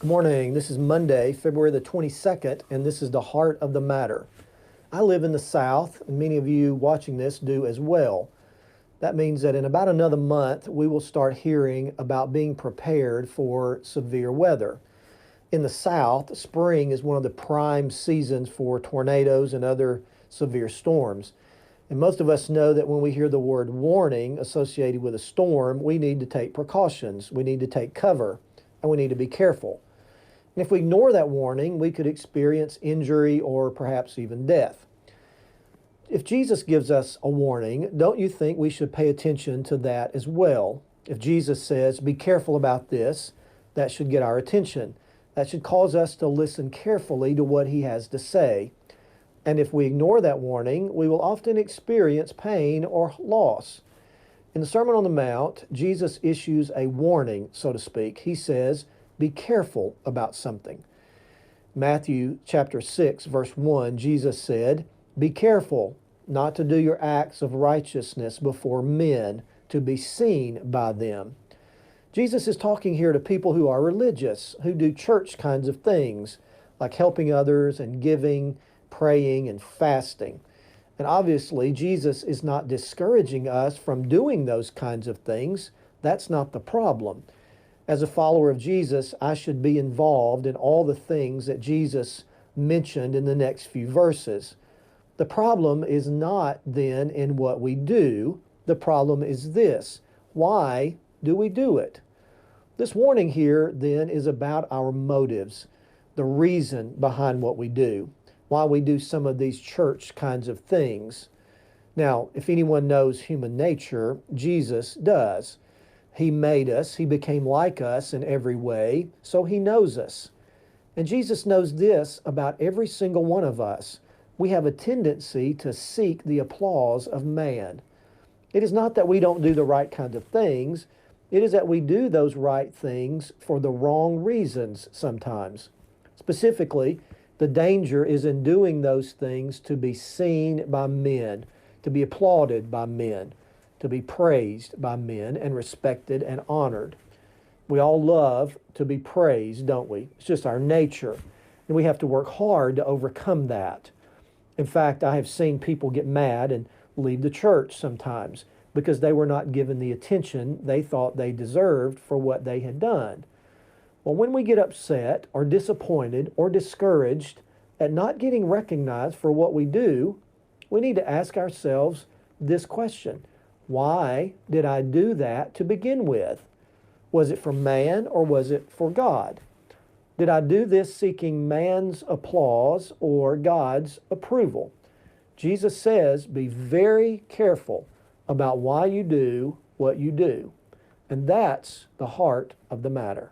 Good morning. This is Monday, February the 22nd, and this is the heart of the matter. I live in the South, and many of you watching this do as well. That means that in about another month, we will start hearing about being prepared for severe weather. In the South, spring is one of the prime seasons for tornadoes and other severe storms. And most of us know that when we hear the word warning associated with a storm, we need to take precautions, we need to take cover, and we need to be careful. And if we ignore that warning, we could experience injury or perhaps even death. If Jesus gives us a warning, don't you think we should pay attention to that as well? If Jesus says, be careful about this, that should get our attention. That should cause us to listen carefully to what he has to say. And if we ignore that warning, we will often experience pain or loss. In the Sermon on the Mount, Jesus issues a warning, so to speak. He says, be careful about something. Matthew chapter 6, verse 1, Jesus said, be careful not to do your acts of righteousness before men to be seen by them. Jesus is talking here to people who are religious, who do church kinds of things, like helping others and giving, praying, and fasting. And obviously, Jesus is not discouraging us from doing those kinds of things. That's not the problem. As a follower of Jesus, I should be involved in all the things that Jesus mentioned in the next few verses. The problem is not then in what we do. The problem is this: why do we do it? This warning here then is about our motives, the reason behind what we do, why we do some of these church kinds of things. Now, if anyone knows human nature, Jesus does. He made us, he became like us in every way, so he knows us. And Jesus knows this about every single one of us. We have a tendency to seek the applause of man. It is not that we don't do the right kind of things. It is that we do those right things for the wrong reasons sometimes. Specifically, the danger is in doing those things to be seen by men, to be applauded by men, to be praised by men and respected and honored. We all love to be praised, don't we? It's just our nature. And we have to work hard to overcome that. In fact, I have seen people get mad and leave the church sometimes because they were not given the attention they thought they deserved for what they had done. Well, when we get upset or disappointed or discouraged at not getting recognized for what we do, we need to ask ourselves this question: why did I do that to begin with? Was it for man or was it for God? Did I do this seeking man's applause or God's approval? Jesus says, be very careful about why you do what you do. And that's the heart of the matter.